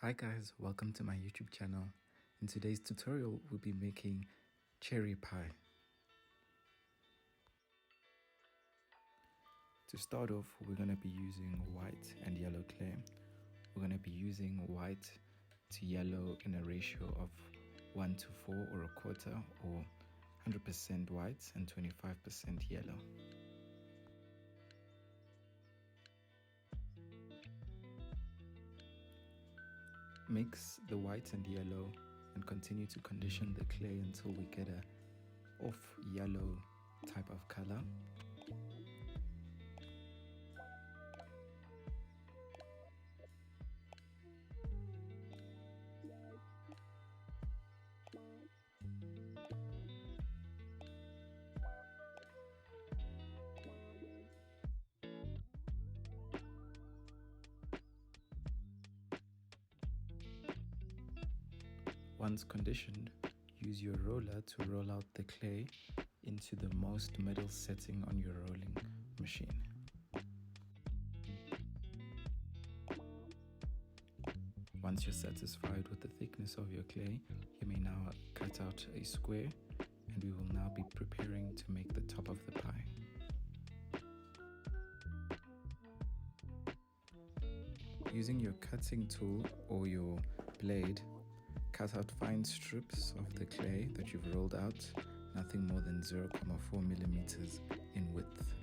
Hi guys, welcome to my YouTube channel. In today's tutorial, we'll be making cherry pie. To start off, we're going to be using white and yellow clay. We're going to be using white to yellow in a ratio of 1:4 or a quarter, or 100% white and 25% yellow. Mix the white and yellow and continue to condition the clay until we get a off yellow type of color. Once conditioned, use your roller to roll out the clay into the most middle setting on your rolling machine. Once you're satisfied with the thickness of your clay, you may now cut out a square, and we will now be preparing to make the top of the pie. Using your cutting tool or your blade, cut out fine strips of the clay that you've rolled out, nothing more than 0.4 millimeters in width.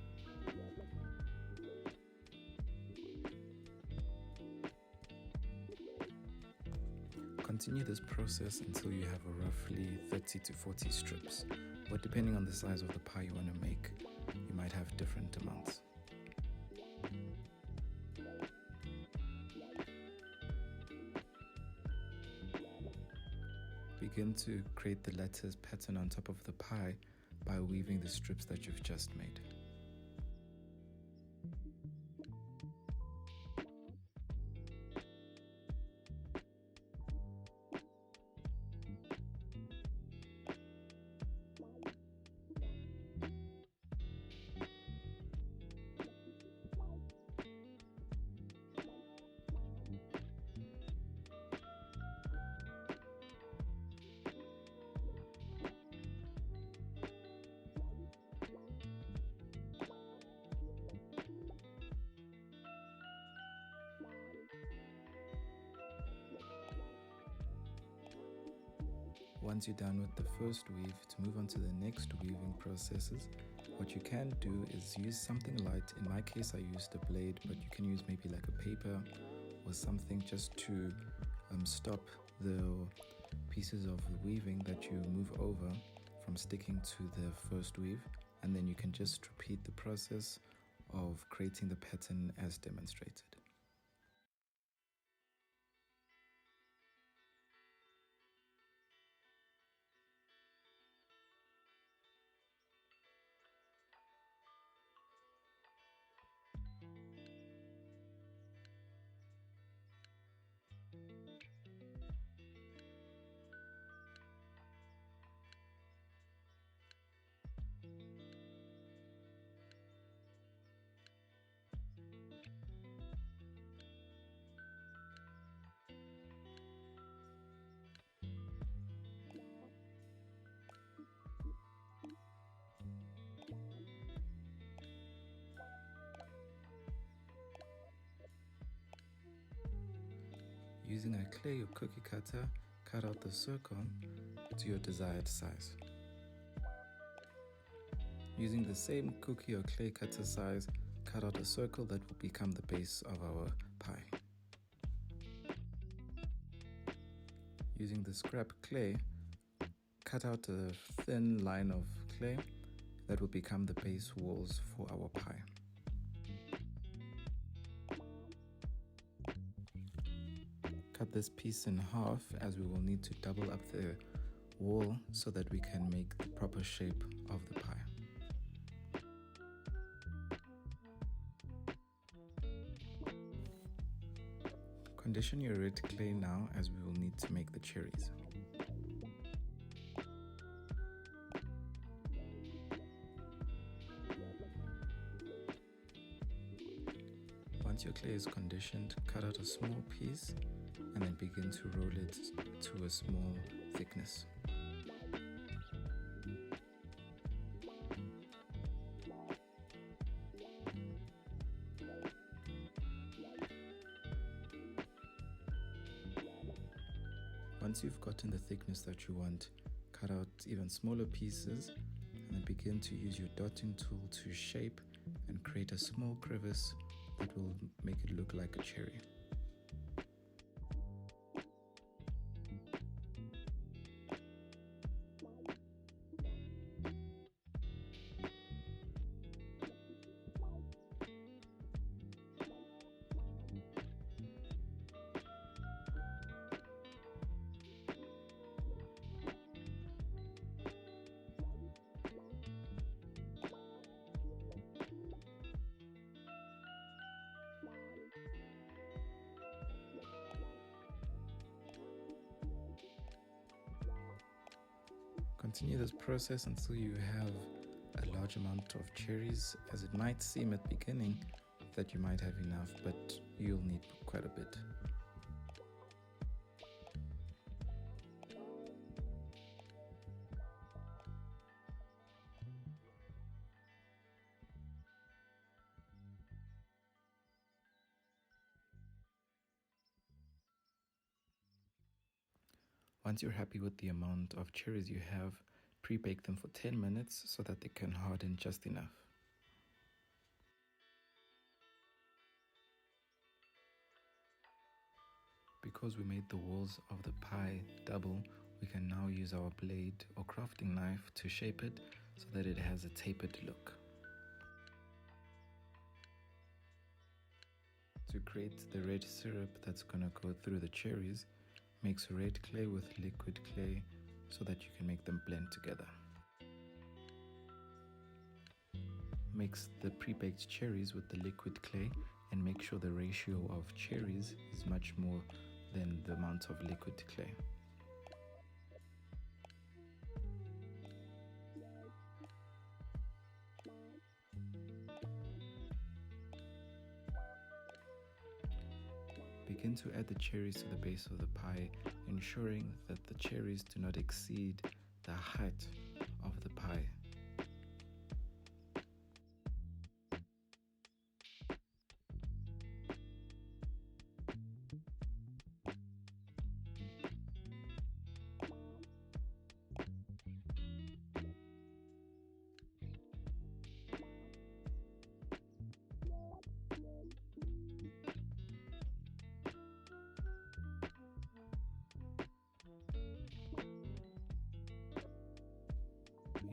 Continue this process until you have roughly 30 to 40 strips, but depending on the size of the pie you want to make, you might have different amounts. Begin to create the letters pattern on top of the pie by weaving the strips that you've just made. Once you're done with the first weave, to move on to the next weaving processes, what you can do is use something light. In my case, I used a blade, but you can use maybe like a paper or something just to stop the pieces of the weaving that you move over from sticking to the first weave, and then you can just repeat the process of creating the pattern as demonstrated. Using a clay or cookie cutter, cut out the circle to your desired size. Using the same cookie or clay cutter size, cut out a circle that will become the base of our pie. Using the scrap clay, cut out a thin line of clay that will become the base walls for our pie. Cut this piece in half, as we will need to double up the wall so that we can make the proper shape of the pie. Condition your red clay now, as we will need to make the cherries. Once your clay is conditioned, cut out a small piece and then begin to roll it to a small thickness. Once you've gotten the thickness that you want, cut out even smaller pieces and then begin to use your dotting tool to shape and create a small crevice that will make it look like a cherry. Continue this process until you have a large amount of cherries, as it might seem at the beginning that you might have enough, but you'll need quite a bit. Once you're happy with the amount of cherries you have, pre-bake them for 10 minutes so that they can harden just enough. Because we made the walls of the pie double, we can now use our blade or crafting knife to shape it so that it has a tapered look. To create the red syrup that's going to go through the cherries, mix red clay with liquid clay so that you can make them blend together. Mix the pre-baked cherries with the liquid clay and make sure the ratio of cherries is much more than the amount of liquid clay. Begin to add the cherries to the base of the pie, ensuring that the cherries do not exceed the height of the pie.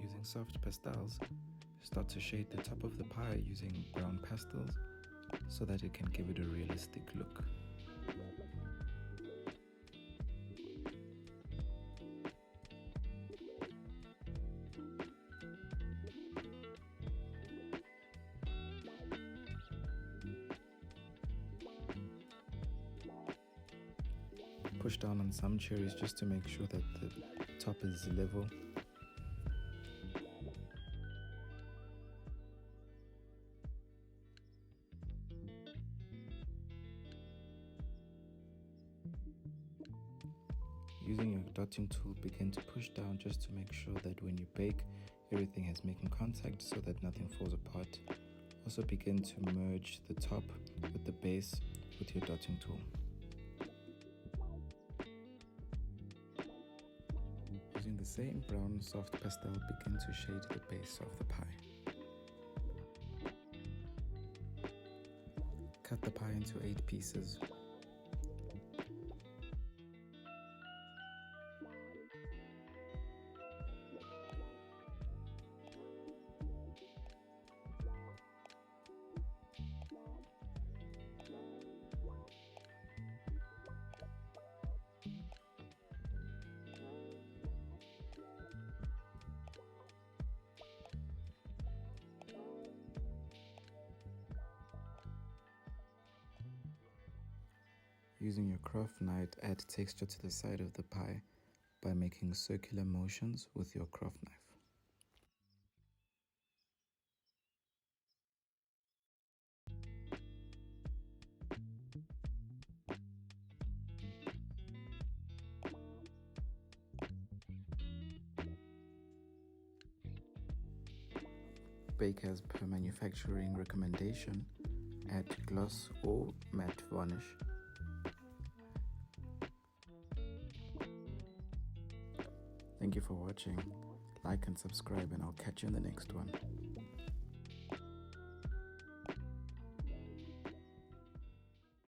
Using soft pastels, start to shade the top of the pie using brown pastels so that it can give it a realistic look. Push down on some cherries just to make sure that the top is level. Using your dotting tool, begin to push down just to make sure that when you bake, everything is making contact so that nothing falls apart. Also begin to merge the top with the base with your dotting tool. Using the same brown soft pastel, begin to shade the base of the pie. Cut the pie into 8 pieces. Using your craft knife, add texture to the side of the pie by making circular motions with your craft knife. bake as per manufacturing recommendation, add gloss or matte varnish. Thank you for watching. Like and subscribe, and I'll catch you in the next one.